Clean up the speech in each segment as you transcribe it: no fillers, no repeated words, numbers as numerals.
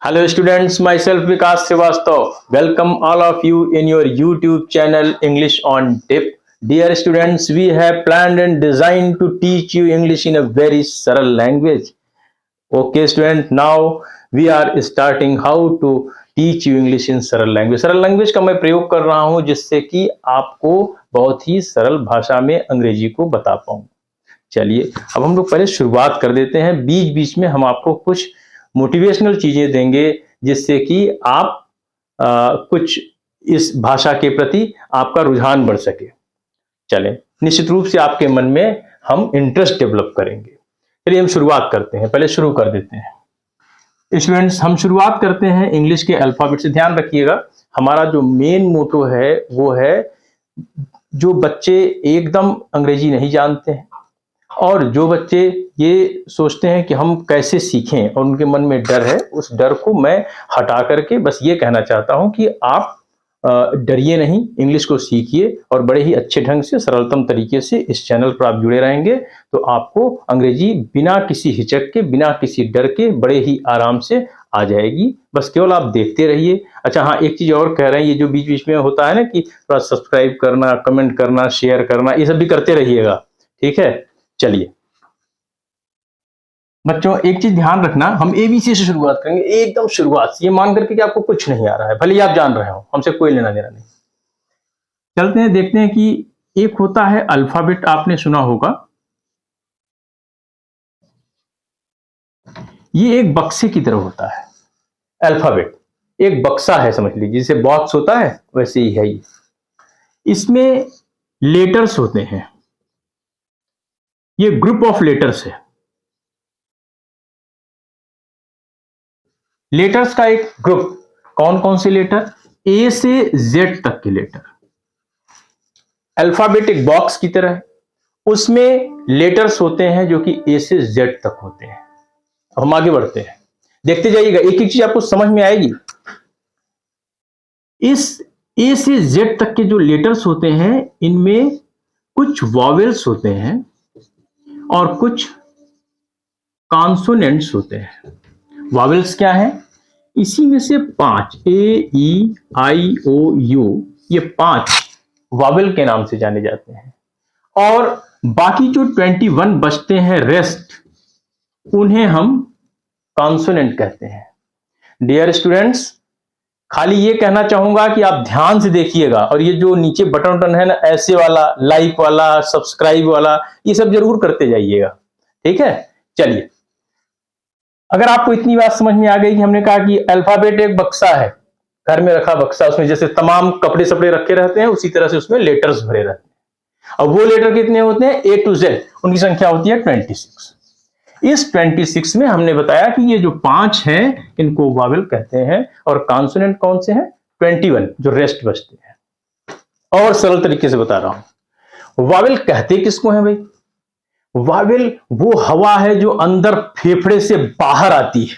Hello students, myself Vikas Srivastav. Welcome all of you in your YouTube channel English on Tip. Dear students, we have planned and designed to teach you English in a very saral language. Okay student, now we are starting how to teach you English in सरल language. सरल language का मैं प्रयोग कर रहा हूं जिससे कि आपको बहुत ही सरल भाषा में अंग्रेजी को बता पाऊं। चलिए अब हम लोग पहले शुरुआत कर देते हैं। बीच बीच में हम आपको कुछ मोटिवेशनल चीजें देंगे जिससे कि आप कुछ इस भाषा के प्रति आपका रुझान बढ़ सके। चलें, निश्चित रूप से आपके मन में हम इंटरेस्ट डेवलप करेंगे। चलिए हम शुरुआत करते हैं, पहले शुरू कर देते हैं। स्टूडेंट्स, हम शुरुआत करते हैं इंग्लिश के अल्फाबेट से। ध्यान रखिएगा, हमारा जो मेन मोटो है वो है जो बच्चे एकदम अंग्रेजी नहीं जानते हैं और जो बच्चे ये सोचते हैं कि हम कैसे सीखें और उनके मन में डर है, उस डर को मैं हटा करके बस ये कहना चाहता हूं कि आप डरिए नहीं, इंग्लिश को सीखिए और बड़े ही अच्छे ढंग से सरलतम तरीके से इस चैनल पर आप जुड़े रहेंगे तो आपको अंग्रेजी बिना किसी हिचक के, बिना किसी डर के बड़े ही आराम से आ जाएगी। बस केवल आप देखते रहिए। अच्छा हाँ, एक चीज और कह रहे हैं, ये जो बीच बीच में होता है ना कि थोड़ा सब्सक्राइब करना, कमेंट करना, शेयर करना, ये सब भी करते रहिएगा, ठीक है। चलिए बच्चों, एक चीज ध्यान रखना, हम एबीसी से शुरुआत करेंगे, एकदम शुरुआत से, ये मान करके कि आपको कुछ नहीं आ रहा है, भले ही आप जान रहे हो, हमसे कोई लेना देना नहीं। चलते हैं, देखते हैं कि एक होता है अल्फाबेट, आपने सुना होगा। ये एक बक्से की तरह होता है। अल्फाबेट एक बक्सा है, समझ लीजिए, जैसे बॉक्स होता है वैसे ही है ये। इसमें लेटर्स होते हैं, ये ग्रुप ऑफ लेटर्स है। लेटर्स का एक ग्रुप, कौन कौन से लेटर? ए से जेड तक के लेटर। अल्फाबेट एक बॉक्स की तरह है, उसमें लेटर्स होते हैं जो कि ए से जेड तक होते हैं। अब हम आगे बढ़ते हैं, देखते जाइएगा, एक एक चीज आपको समझ में आएगी। इस ए से जेड तक के जो लेटर्स होते हैं इनमें कुछ वॉवेल्स होते हैं और कुछ कॉन्सोनेंट्स होते हैं। वॉवेल्स क्या है? इसी में से 5 ए ई आई ओ यू, ये 5 वॉवेल के नाम से जाने जाते हैं और बाकी जो 21 बचते हैं रेस्ट, उन्हें हम कॉन्सोनेंट कहते हैं। डियर स्टूडेंट्स, खाली ये कहना चाहूंगा कि आप ध्यान से देखिएगा और ये जो नीचे बटन बटन है ना, ऐसे वाला, लाइक वाला, सब्सक्राइब वाला, ये सब जरूर करते जाइएगा, ठीक है। चलिए, अगर आपको इतनी बात समझ में आ गई कि हमने कहा कि अल्फाबेट एक बक्सा है, घर में रखा बक्सा, उसमें जैसे तमाम कपड़े सपड़े रखे रहते हैं उसी तरह से उसमें लेटर्स भरे रहते हैं। अब वो लेटर कितने होते हैं? ए टू जेड, उनकी संख्या होती है 26। इस 26 में हमने बताया कि ये जो 5 हैं इनको वॉवेल कहते हैं और कॉन्सोनेंट कौन से हैं? 21 जो रेस्ट बचते हैं। और सरल तरीके से बता रहा हूं, वॉवेल कहते किसको हैं भाई? वॉवेल वो हवा है जो अंदर फेफड़े से बाहर आती है।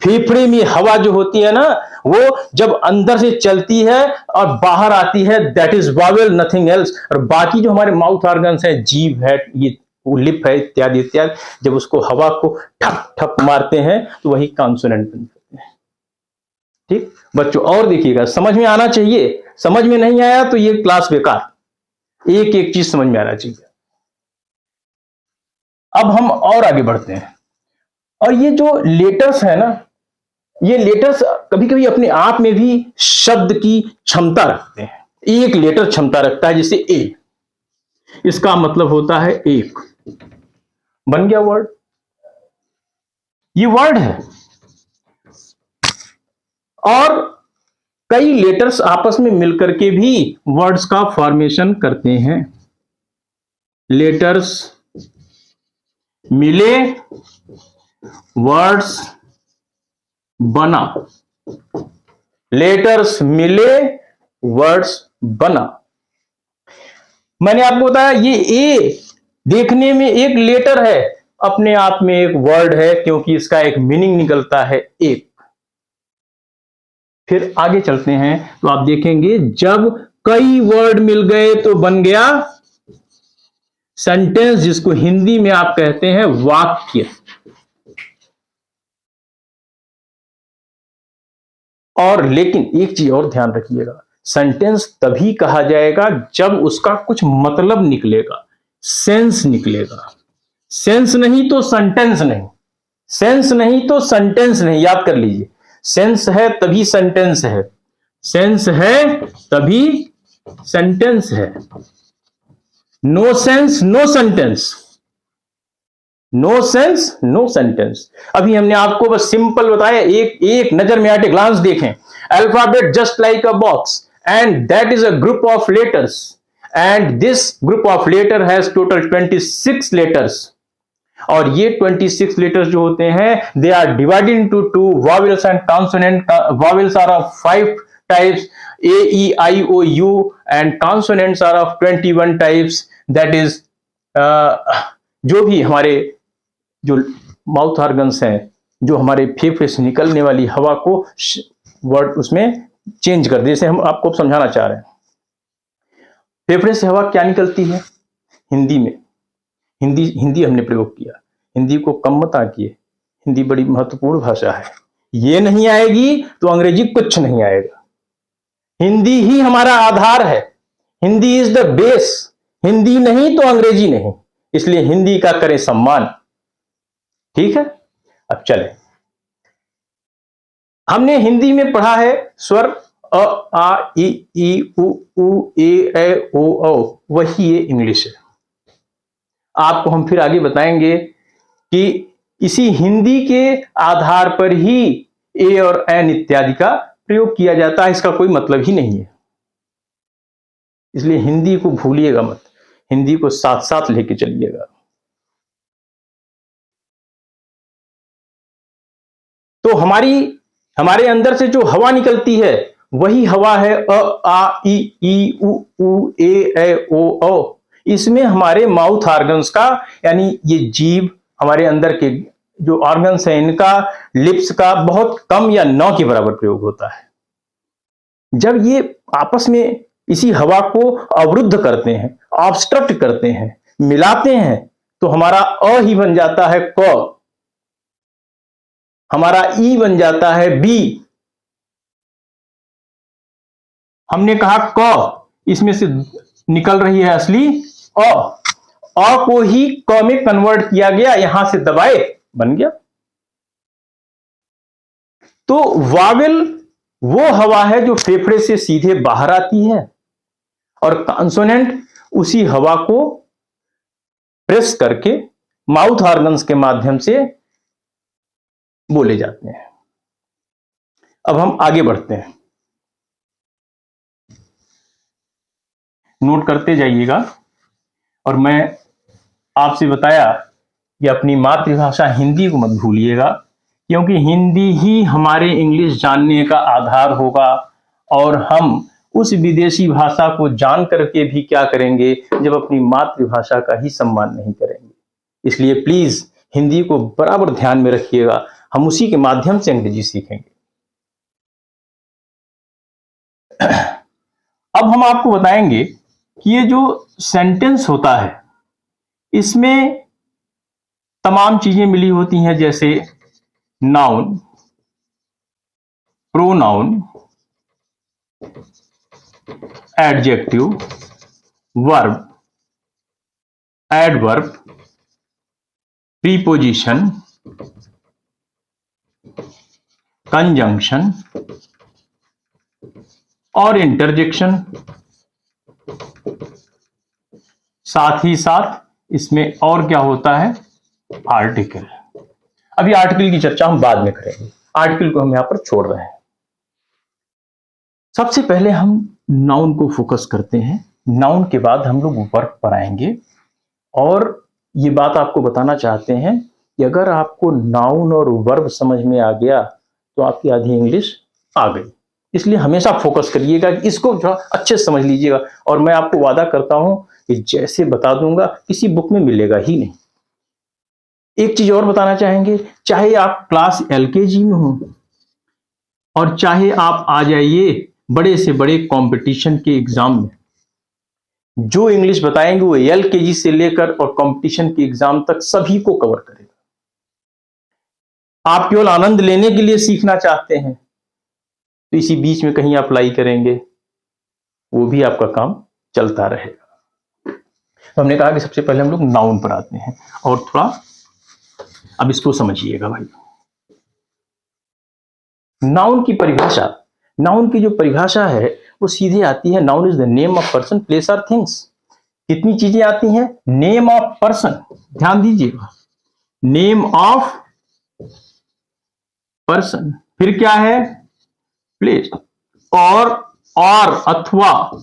फेफड़े में हवा जो होती है ना, वो जब अंदर से चलती है और बाहर आती है, that is vowel, nothing else. और बाकी जो हमारे माउथ ऑर्गन्स है, जीभ है, ये लिप है, इत्यादि इत्यादि, जब उसको हवा को ठप ठप मारते हैं तो वही कॉन्सोनेंट बन जाते हैं। ठीक बच्चों, और देखिएगा, समझ में आना चाहिए, समझ में नहीं आया तो ये क्लास बेकार, एक एक चीज समझ में आना चाहिए। अब हम और आगे बढ़ते हैं, और ये जो लेटर्स है ना, ये लेटर्स कभी कभी अपने आप में भी शब्द की क्षमता रखते हैं। एक लेटर क्षमता रखता है, जैसे ए, इसका मतलब होता है एक, बन गया वर्ड, ये वर्ड है। और कई लेटर्स आपस में मिलकर के भी वर्ड्स का फॉर्मेशन करते हैं। लेटर्स मिले, वर्ड्स बना। लेटर्स मिले, वर्ड्स बना। मैंने आपको बताया ये ए देखने में एक लेटर है, अपने आप में एक वर्ड है, क्योंकि इसका एक मीनिंग निकलता है एक। फिर आगे चलते हैं तो आप देखेंगे, जब कई वर्ड मिल गए तो बन गया सेंटेंस, जिसको हिंदी में आप कहते हैं वाक्य। और लेकिन एक चीज और ध्यान रखिएगा, सेंटेंस तभी कहा जाएगा जब उसका कुछ मतलब निकलेगा, सेंस निकलेगा। सेंस नहीं तो सेंटेंस नहीं, सेंस नहीं तो सेंटेंस नहीं, याद कर लीजिए। सेंस है तभी सेंटेंस है, सेंस है तभी सेंटेंस है। No sense no sentence, no sense no sentence. अभी हमने आपको बस सिंपल बताया, एक नजर में एट ए ग्लांस देखें। Alphabet just like a box and that is a group of letters and this group of letter has total 26 letters. और ये 26 लेटर्स जो होते हैं they are divided into two vowels and consonant. Vowels are of 5 types, A E I O you, and consonants are of 21 types. That is जो भी हमारे जो mouth organs हैं, जो हमारे फेफड़े से निकलने वाली हवा को वर्ड उसमें चेंज कर दे। जैसे हम आपको समझाना चाह रहे हैं, फेफड़े से हवा क्या निकलती है हिंदी में, हिंदी हमने प्रयोग किया, हिंदी को कम मत आंकिए, हिंदी बड़ी महत्वपूर्ण भाषा है। ये नहीं आएगी तो अंग्रेजी कुछ नहीं आएगा। हिंदी ही हमारा आधार है, Hindi is the base. Hindi नहीं तो अंग्रेजी नहीं, इसलिए हिंदी का करें सम्मान। ठीक है, अब चले। हमने हिंदी में पढ़ा है स्वर अ आ ई उ ए ओ औ, वही ये इंग्लिश है। आपको हम फिर आगे बताएंगे कि इसी हिंदी के आधार पर ही ए और एन इत्यादि का प्रयोग किया जाता है, इसका कोई मतलब ही नहीं है। इसलिए हिंदी को भूलिएगा मत, हिंदी को साथ साथ लेके चलिएगा। तो हमारे अंदर से जो हवा निकलती है वही हवा है अ आ ई उ ए ओ औ। इसमें हमारे माउथ ऑर्गन्स का, यानी ये जीभ, हमारे अंदर के जो ऑर्गन्स हैं इनका, लिप्स का बहुत कम या न के बराबर प्रयोग होता है। जब ये आपस में इसी हवा को अवरुद्ध करते हैं, ऑब्स्ट्रक्ट करते हैं, मिलाते हैं, तो हमारा अ ही बन जाता है क, हमारा ई बन जाता है बी। हमने कहा क, इसमें से निकल रही है असली अ को ही क में कन्वर्ट किया गया, यहां से दबाए बन गया। तो वावेल वो हवा है जो फेफड़े से सीधे बाहर आती है, और कॉन्सोनेंट उसी हवा को प्रेस करके माउथ ऑर्गन्स के माध्यम से बोले जाते हैं। अब हम आगे बढ़ते हैं, नोट करते जाइएगा। और मैं आपसे बताया कि अपनी मातृभाषा हिंदी को मत भूलिएगा, क्योंकि हिंदी ही हमारे इंग्लिश जानने का आधार होगा। और हम उस विदेशी भाषा को जान करके भी क्या करेंगे जब अपनी मातृभाषा का ही सम्मान नहीं करेंगे। इसलिए प्लीज हिंदी को बराबर ध्यान में रखिएगा, हम उसी के माध्यम से अंग्रेजी सीखेंगे। अब हम आपको बताएंगे कि ये जो सेंटेंस होता है इसमें तमाम चीजें मिली होती हैं, जैसे noun, pronoun, adjective, verb, adverb, preposition, conjunction और इंटरजेक्शन। साथ ही साथ इसमें और क्या होता है, आर्टिकल। अभी आर्टिकल की चर्चा हम बाद में करेंगे, आर्टिकल को हम यहां पर छोड़ रहे हैं। सबसे पहले हम नाउन को फोकस करते हैं, नाउन के बाद हम लोग वर्ब पर आएंगे। और ये बात आपको बताना चाहते हैं कि अगर आपको नाउन और वर्ब समझ में आ गया तो आपकी आधी इंग्लिश आ गई। इसलिए हमेशा फोकस करिएगा कि इसको जो अच्छे से समझ लीजिएगा। और मैं आपको वादा करता हूं कि जैसे बता दूंगा किसी बुक में मिलेगा ही नहीं। एक चीज और बताना चाहेंगे, चाहे आप क्लास एलकेजी में हो और चाहे आप आ जाइए बड़े से बड़े कंपटीशन के एग्जाम में, जो इंग्लिश बताएंगे वो एलकेजी से लेकर और कंपटीशन के एग्जाम तक सभी को कवर करेगा। आप केवल आनंद लेने के लिए सीखना चाहते हैं तो इसी बीच में कहीं आप लाई करेंगे, वो भी आपका काम चलता रहेगा। तो हमने कहा कि सबसे पहले हम लोग नाउन पर आते हैं, और थोड़ा अब इसको समझिएगा भाई। नाउन की परिभाषा, नाउन की जो परिभाषा है वो सीधे आती है, noun is the name of person, place और थिंग्स। कितनी चीजें आती हैं? नेम ऑफ पर्सन, ध्यान दीजिएगा, नेम ऑफ पर्सन, फिर क्या है? प्लेस, और अथवा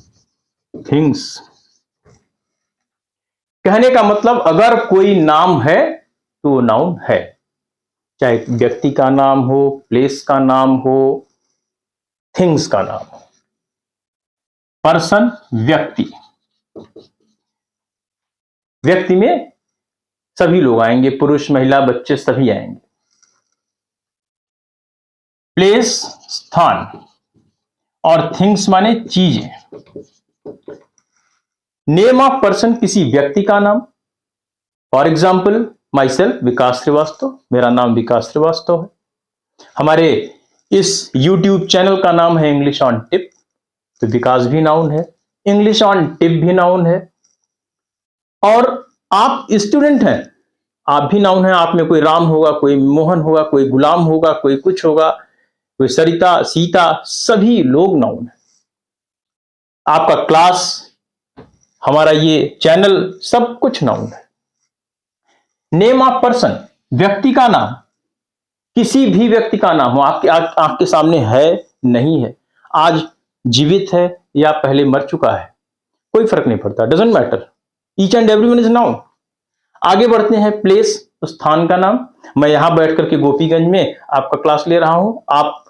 थिंग्स। कहने का मतलब अगर कोई नाम है तो वो नाउन है, चाहे व्यक्ति का नाम हो, प्लेस का नाम हो, थिंग्स का नाम हो। पर्सन व्यक्ति, व्यक्ति में सभी लोग आएंगे, पुरुष महिला बच्चे सभी आएंगे। प्लेस स्थान, और थिंग्स माने चीजें। नेम ऑफ पर्सन किसी व्यक्ति का नाम, फॉर एग्जाम्पल माई सेल्फ विकास श्रीवास्तव, मेरा नाम विकास श्रीवास्तव है। हमारे इस YouTube चैनल का नाम है इंग्लिश ऑन टिप, तो विकास भी नाउन है, इंग्लिश ऑन टिप भी नाउन है। और आप स्टूडेंट हैं, आप भी नाउन है। आप में कोई राम होगा, कोई मोहन होगा, कोई गुलाम होगा, कोई कुछ होगा, कोई सरिता, सीता, सभी लोग नाउन है। आपका क्लास, हमारा ये चैनल, सब कुछ नाउन है। नेम ऑफ पर्सन, व्यक्ति का नाम, किसी भी व्यक्ति का नाम हो, आपके आंख के सामने है, नहीं है, आज जीवित है या पहले मर चुका है, कोई फर्क नहीं पड़ता, doesn't matter, each and everyone is noun. आगे बढ़ते हैं, प्लेस, स्थान का नाम। मैं यहां बैठ करके गोपीगंज में आपका क्लास ले रहा हूं, आप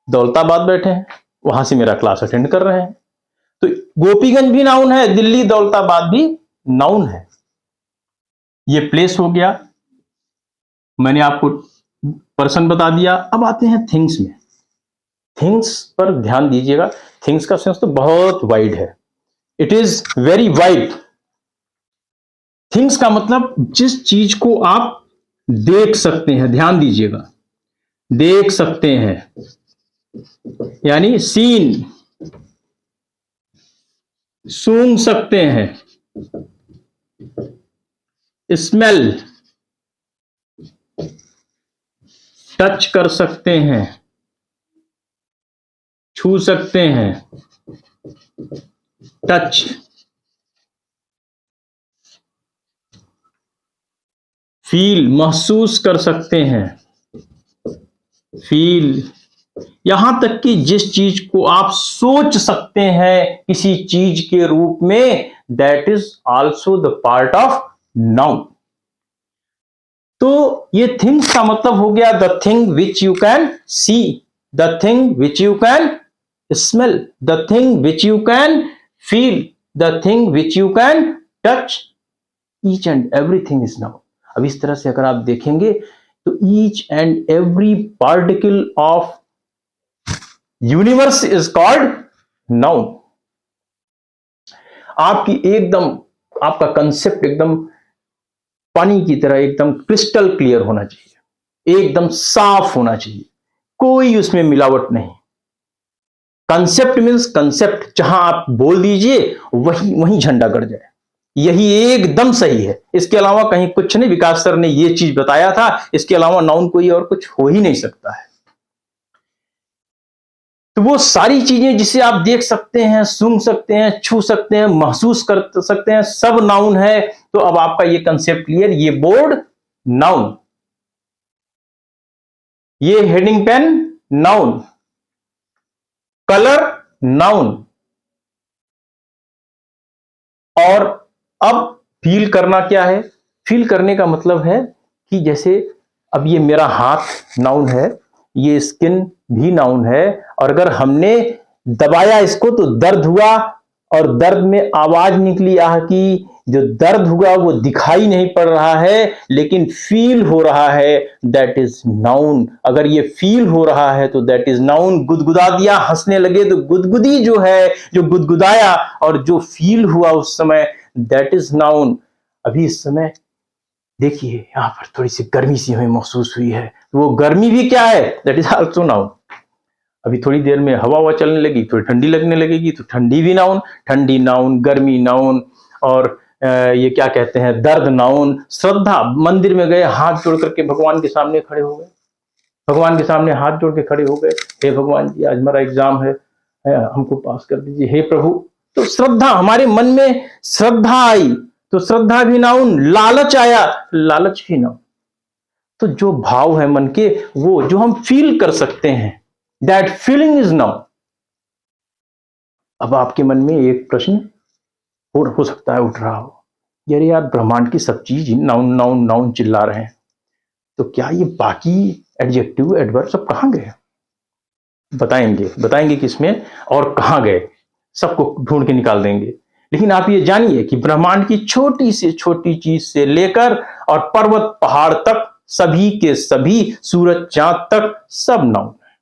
दौलताबाद बैठे हैं, वहां से मेरा क्लास अटेंड कर रहे हैं, तो गोपीगंज भी नाउन है, दिल्ली दौलताबाद भी नाउन है। ये प्लेस हो गया, मैंने आपको पर्सन बता दिया। अब आते हैं थिंग्स में। थिंग्स पर ध्यान दीजिएगा, थिंग्स का सेंस तो बहुत वाइड है, it is very wide. Things का मतलब जिस चीज को आप देख सकते हैं, ध्यान दीजिएगा, देख सकते हैं, यानी सीन, सूंघ सकते हैं, स्मेल, टच कर सकते हैं, छू सकते हैं, टच, फील, महसूस कर सकते हैं, फील, यहां तक कि जिस चीज को आप सोच सकते हैं किसी चीज के रूप में, that is also the part of noun. तो ये थिंग्स का मतलब हो गया the thing which you can see, the thing which you can smell, the thing which you can feel, the thing which you can touch, each and everything is noun. अब इस तरह से अगर आप देखेंगे तो each and every particle of universe is called noun. आपकी एकदम, आपका कंसेप्ट एकदम पानी की तरह एकदम क्रिस्टल क्लियर होना चाहिए, एकदम साफ होना चाहिए, कोई उसमें मिलावट नहीं। कंसेप्ट मीन्स कंसेप्ट, जहां आप बोल दीजिए वही झंडा गड़ जाए, यही एकदम सही है, इसके अलावा कहीं कुछ नहीं। विकास सर ने ये चीज बताया था, इसके अलावा नाउन कोई और कुछ हो ही नहीं सकता है। तो वो सारी चीजें जिसे आप देख सकते हैं, सूंघ सकते हैं, छू सकते हैं, महसूस कर सकते हैं, सब नाउन है। तो अब आपका ये कंसेप्ट क्लियर, ये बोर्ड नाउन, ये heading pen noun, colour noun. और अब फील करना क्या है? फील करने का मतलब है कि जैसे अब ये मेरा हाथ नाउन है, ये स्किन भी नाउन है, और अगर हमने दबाया इसको तो दर्द हुआ, और दर्द में आवाज निकली आह की, जो दर्द हुआ वो दिखाई नहीं पड़ रहा है लेकिन फील हो रहा है, दैट इज नाउन। अगर ये फील हो रहा है तो दैट इज नाउन। गुदगुदा दिया, हंसने लगे तो गुदगुदी जो है, जो गुदगुदाया और जो फील हुआ उस समय, दैट इज नाउन। अभी इस समय देखिए यहां पर थोड़ी सी गर्मी सी हमें महसूस हुई है, वो गर्मी भी क्या है? That is also known. अभी थोड़ी देर में हवा हवा चलने लगी, थोड़ी ठंडी लगने लगेगी, तो ठंडी भी नाउन, ठंडी नाउन, गर्मी नाउन, और ये क्या कहते हैं, दर्द नाउन। श्रद्धा, मंदिर में गए, हाथ जोड़ करके भगवान के सामने खड़े हो गए, भगवान के सामने हाथ जोड़ के खड़े हो गए, हे भगवान जी आज मेरा एग्जाम है, हमको पास कर दीजिए, हे प्रभु। तो श्रद्धा, हमारे मन में श्रद्धा आई, तो श्रद्धा भी नाउन। लालच आया, लालच भी नाउन। तो जो भाव है मन के, वो जो हम फील कर सकते हैं, दैट फीलिंग इज नाउन। अब आपके मन में एक प्रश्न हो सकता है उठ रहा हो, यार यार ब्रह्मांड की सब चीज नाउन नाउन नाउन चिल्ला रहे हैं, तो क्या ये बाकी एडजेक्टिव एडवर्ब सब कहां गए? बताएंगे किसमें और कहां गए, सबको ढूंढ के निकाल देंगे। लेकिन आप ये जानिए कि ब्रह्मांड की छोटी से छोटी चीज से लेकर और पर्वत पहाड़ तक, सभी के सभी, सूरज चांद तक, सब नाउन है।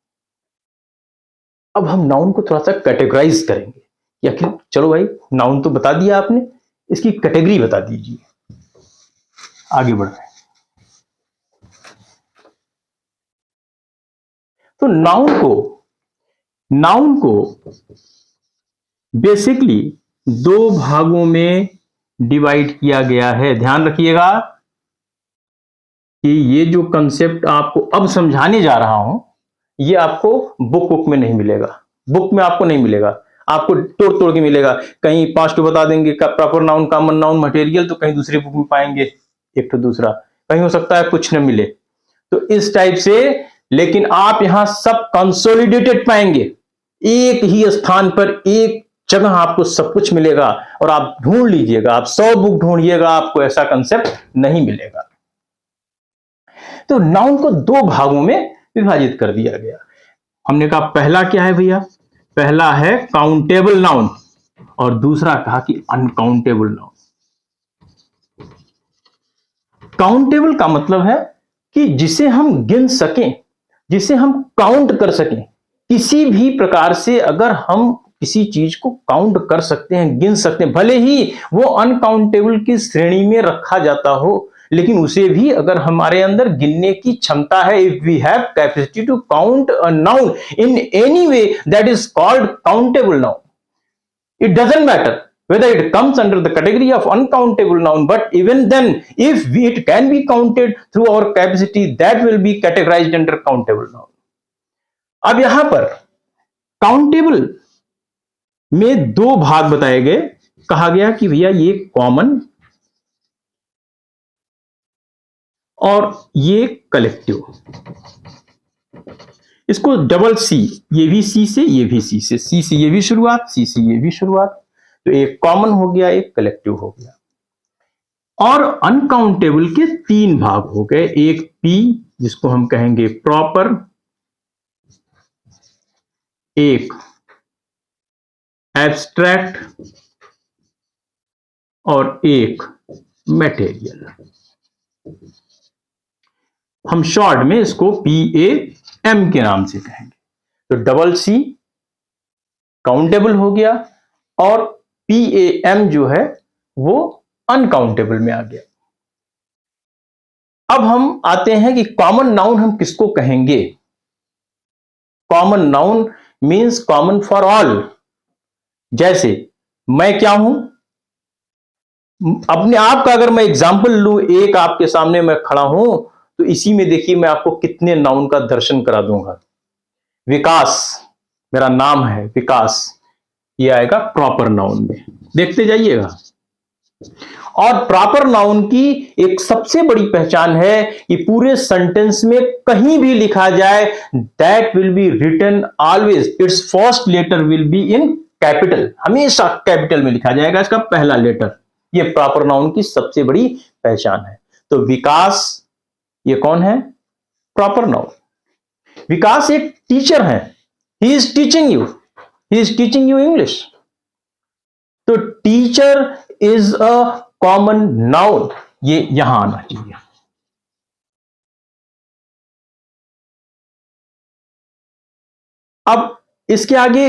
अब हम नाउन को थोड़ा सा कैटेगराइज करेंगे, या फिर चलो भाई नाउन तो बता दिया आपने, इसकी कैटेगरी बता दीजिए। आगे बढ़ रहे हैं। तो नाउन को बेसिकली दो भागों में डिवाइड किया गया है। ध्यान रखिएगा कि ये जो कंसेप्ट आपको अब समझाने जा रहा हूं, ये आपको बुक में नहीं मिलेगा, बुक में आपको नहीं मिलेगा, आपको तोड़ तोड़ के मिलेगा। कहीं 5 तो बता देंगे proper noun, common noun, material, तो कहीं दूसरी बुक में पाएंगे एक तो दूसरा, कहीं हो सकता है कुछ न मिले। तो इस टाइप से, लेकिन आप यहां सब कंसोलिडेटेड पाएंगे, एक ही स्थान पर एक जगह आपको सब कुछ मिलेगा। और आप ढूंढ लीजिएगा, आप 100 बुक ढूंढिएगा, आपको ऐसा कंसेप्ट नहीं मिलेगा। तो नाउन को दो भागों में विभाजित कर दिया गया। हमने कहा पहला क्या है भैया, पहला है काउंटेबल नाउन, और दूसरा कहा कि अनकाउंटेबल नाउन। काउंटेबल का मतलब है कि जिसे हम गिन सकें, जिसे हम काउंट कर सकें। किसी भी प्रकार से अगर हम किसी चीज को काउंट कर सकते हैं, गिन सकते हैं, भले ही वो अनकाउंटेबल की श्रेणी में रखा जाता हो, लेकिन उसे भी अगर हमारे अंदर गिनने की क्षमता है, if we have capacity to count a noun in any way, that is called countable noun. It doesn't matter whether it comes under the category of uncountable noun, but even then, if it can be counted through our capacity, that will be categorized under countable noun. अब यहां पर countable में दो भाग बताए गए, कहा गया कि भैया ये कॉमन और ये कलेक्टिव। इसको डबल सी, ये भी सी से, ये भी सी से, सी से ये भी शुरुआत, सी से ये भी शुरुआत, तो एक कॉमन हो गया, एक कलेक्टिव हो गया। और अनकाउंटेबल के तीन भाग हो गए, एक पी जिसको हम कहेंगे प्रॉपर, एक एब्स्ट्रैक्ट और एक मटेरियल। हम शॉर्ट में इसको PAM के नाम से कहेंगे। तो डबल सी काउंटेबल हो गया और PAM जो है वो अनकाउंटेबल में आ गया। अब हम आते हैं कि कॉमन नाउन हम किसको कहेंगे। Common noun means common for all. जैसे मैं क्या हूं, अपने आप का अगर मैं एग्जाम्पल लूं, एक आपके सामने मैं खड़ा हूं, तो इसी में देखिए मैं आपको कितने नाउन का दर्शन करा दूंगा। विकास, मेरा नाम है विकास, ये आएगा प्रॉपर नाउन में, देखते जाइएगा। और प्रॉपर नाउन की एक सबसे बड़ी पहचान है कि पूरे सेंटेंस में कहीं भी लिखा जाए, that will be written always, its first letter will be in capital, हमेशा कैपिटल में लिखा जाएगा इसका पहला लेटर। ये प्रॉपर नाउन की सबसे बड़ी पहचान है। तो विकास ये कौन है, प्रॉपर नाउन। विकास एक टीचर है, he is teaching you, he is teaching you English. तो teacher is a common noun, ये यहां आना चाहिए। अब इसके आगे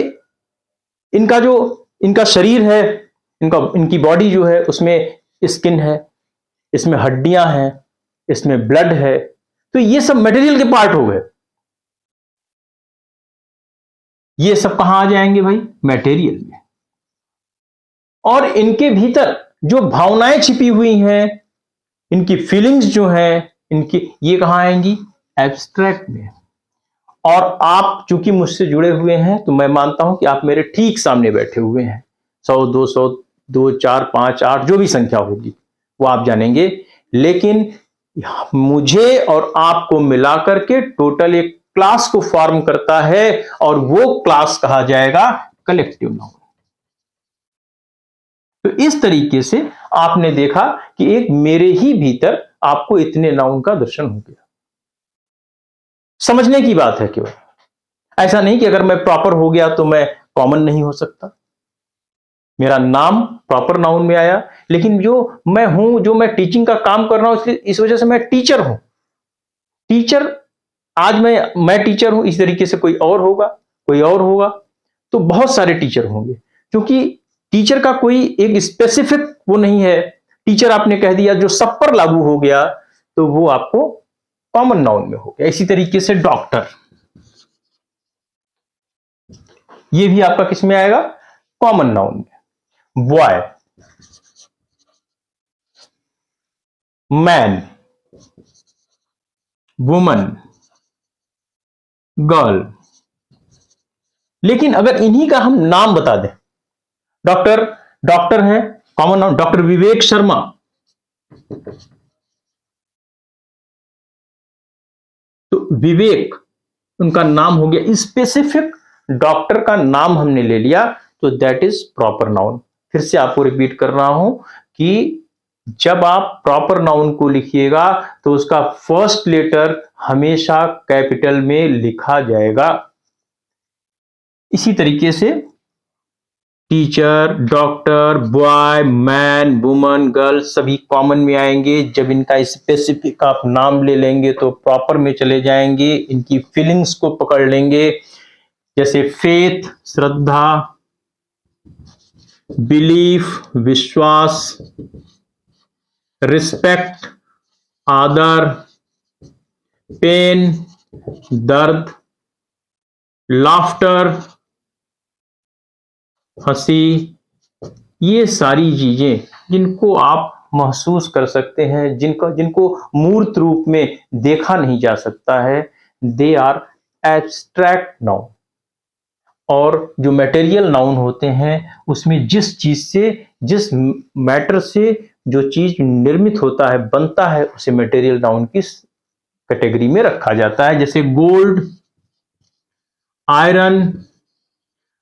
इनका शरीर है, इनकी बॉडी जो है उसमें स्किन है, इसमें हड्डियां हैं, इसमें ब्लड है, तो ये सब मटेरियल के पार्ट हो गए। ये सब कहां आ जाएंगे भाई? मटेरियल में। और इनके भीतर जो भावनाएं छिपी हुई हैं, इनकी फीलिंग्स जो हैं, इनकी, ये कहां आएंगी? एब्स्ट्रैक्ट में। और आप चूंकि मुझसे जुड़े हुए हैं तो मैं मानता हूं कि आप मेरे ठीक सामने बैठे हुए हैं। 100, 200, 2, 4, 5, 8 जो भी संख्या होगी वो आप जानेंगे, लेकिन मुझे और आपको मिलाकर के टोटल एक क्लास को फॉर्म करता है, और वो क्लास कहा जाएगा कलेक्टिव नाउन। तो इस तरीके से आपने देखा कि एक मेरे ही भीतर आपको इतने नाउन का दर्शन हो गया। समझने की बात है केवल, ऐसा नहीं कि अगर मैं प्रॉपर हो गया तो मैं कॉमन नहीं हो सकता। मेरा नाम प्रॉपर नाउन में आया, लेकिन जो मैं हूं, जो मैं टीचिंग का काम कर रहा हूं, इस वजह से मैं टीचर हूं। टीचर, आज मैं टीचर हूं, इस तरीके से कोई और होगा, कोई और होगा, तो बहुत सारे टीचर होंगे, क्योंकि टीचर का कोई एक स्पेसिफिक वो नहीं है। टीचर आपने कह दिया जो सब पर लागू हो गया, तो वो आपको कॉमन नाउन में हो गया। इसी तरीके से डॉक्टर, ये भी आपका किस में आएगा? कॉमन नाउन में। Boy, man, woman, girl. लेकिन अगर इन्हीं का हम नाम बता दें, डॉक्टर, डॉक्टर है common noun, doctor Vivek Sharma, तो विवेक उनका नाम हो गया, स्पेसिफिक डॉक्टर का नाम हमने ले लिया, तो दैट इज प्रॉपर नाउन। फिर से आपको रिपीट कर रहा हूं कि जब आप प्रॉपर नाउन को लिखिएगा तो उसका फर्स्ट लेटर हमेशा कैपिटल में लिखा जाएगा। इसी तरीके से teacher, doctor, boy, man, woman, girl सभी कॉमन में आएंगे। जब इनका स्पेसिफिक आप नाम ले लेंगे तो प्रॉपर में चले जाएंगे, इनकी फीलिंग्स को पकड़ लेंगे, जैसे फेथ, श्रद्धा, बिलीफ, विश्वास, रिस्पेक्ट, आदर, पेन, दर्द, लाफ्टर, हंसी। ये सारी चीजें जिनको आप महसूस कर सकते हैं, जिनको मूर्त रूप में देखा नहीं जा सकता है, दे आर एब्स्ट्रैक्ट नाउन। और जो मटेरियल नाउन होते हैं उसमें जिस चीज से, जिस मैटर से जो चीज निर्मित होता है, बनता है, उसे मटेरियल नाउन की कैटेगरी में रखा जाता है। जैसे गोल्ड, आयरन,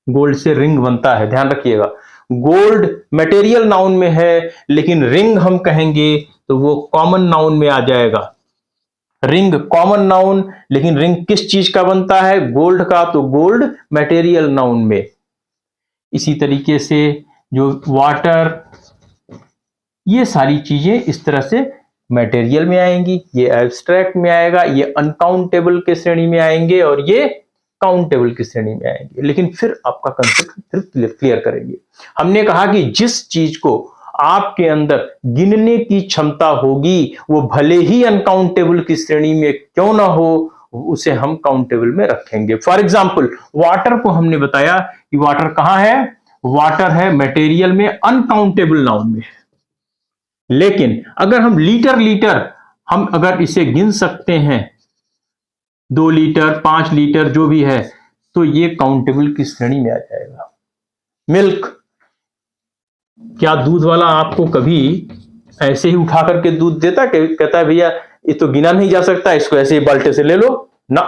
गोल्ड से रिंग बनता है, ध्यान रखिएगा। गोल्ड मटेरियल नाउन में है, लेकिन रिंग हम कहेंगे तो वो कॉमन नाउन में आ जाएगा। रिंग कॉमन नाउन, लेकिन रिंग किस चीज का बनता है? गोल्ड का, तो गोल्ड मटेरियल नाउन में। इसी तरीके से जो वाटर, ये सारी चीजें इस तरह से मटेरियल में आएंगी, ये एब्स्ट्रैक्ट में आएगा, ये अनकाउंटेबल के श्रेणी में आएंगे, और ये काउंटेबल की श्रेणी में आएंगे। लेकिन फिर आपका कंसेप्ट फिर क्लियर करेंगे। हमने कहा कि जिस चीज को आपके अंदर गिनने की क्षमता होगी, वो भले ही अनकाउंटेबल की श्रेणी में क्यों ना हो, उसे हम काउंटेबल में रखेंगे। फॉर एग्जाम्पल, वाटर को हमने बताया कि वाटर कहां है? वाटर है मटेरियल में, अनकाउंटेबल नाउन में है। लेकिन अगर हम लीटर लीटर, हम अगर इसे गिन सकते हैं, 2 लीटर, 5 लीटर जो भी है, तो ये काउंटेबल की श्रेणी में आ जाएगा। मिल्क, क्या दूध वाला आपको कभी ऐसे ही उठा करके दूध देता? कहता है भैया ये तो गिना नहीं जा सकता, इसको ऐसे ही बाल्टे से ले लो ना।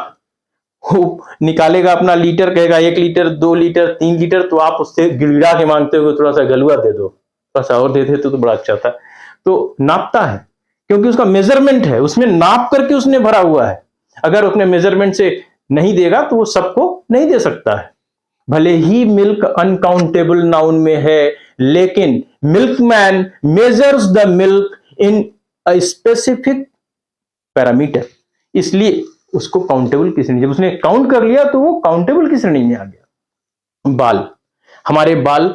वो निकालेगा अपना लीटर, कहेगा 1 लीटर, 2 लीटर, 3 लीटर, तो आप उससे गिड़गिड़ा के मांगते हो थोड़ा सा गलुआ दे दो, थोड़ा सा और दे देते तो बड़ा अच्छा था। तो नापता है, क्योंकि उसका मेजरमेंट है, उसमें नाप करके उसने भरा हुआ है। अगर अपने मेजरमेंट से नहीं देगा तो वो सबको नहीं दे सकता है। भले ही मिल्क अनकाउंटेबल नाउन में है, लेकिन milkman measures the milk in a specific parameter, इसलिए उसको काउंटेबल की श्रेणी, जब उसने काउंट कर लिया तो वो काउंटेबल की श्रेणी में आ गया। बाल, हमारे बाल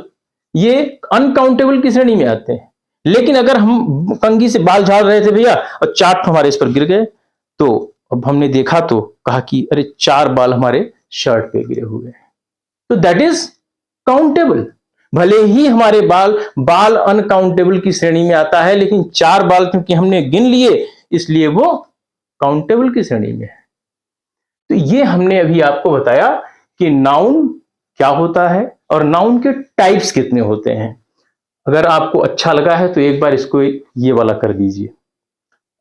ये अनकाउंटेबल की श्रेणी में आते हैं, लेकिन अगर हम कंघी से बाल झाड़ रहे थे भैया और 4 हमारे इस पर गिर गए, तो अब हमने देखा तो कहा कि अरे 4 बाल हमारे शर्ट पे गिरे हुए हैं, तो दैट इज काउंटेबल। भले ही हमारे बाल अनकाउंटेबल की श्रेणी में आता है, लेकिन 4 बाल क्योंकि हमने गिन लिए इसलिए वो काउंटेबल की श्रेणी में है। तो ये हमने अभी आपको बताया कि नाउन क्या होता है और नाउन के टाइप्स कितने होते हैं। अगर आपको अच्छा लगा है तो एक बार इसको ये वाला कर दीजिए,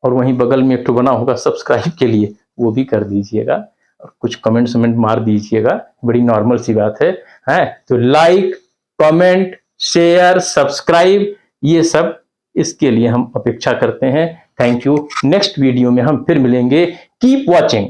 और वहीं बगल में एक तो बना होगा सब्सक्राइब के लिए, वो भी कर दीजिएगा, और कुछ कमेंट मार दीजिएगा, बड़ी नॉर्मल सी बात है। तो लाइक, कमेंट, शेयर, सब्सक्राइब, ये सब इसके लिए हम अपेक्षा करते हैं। Thank you. नेक्स्ट वीडियो में हम फिर मिलेंगे। Keep watching.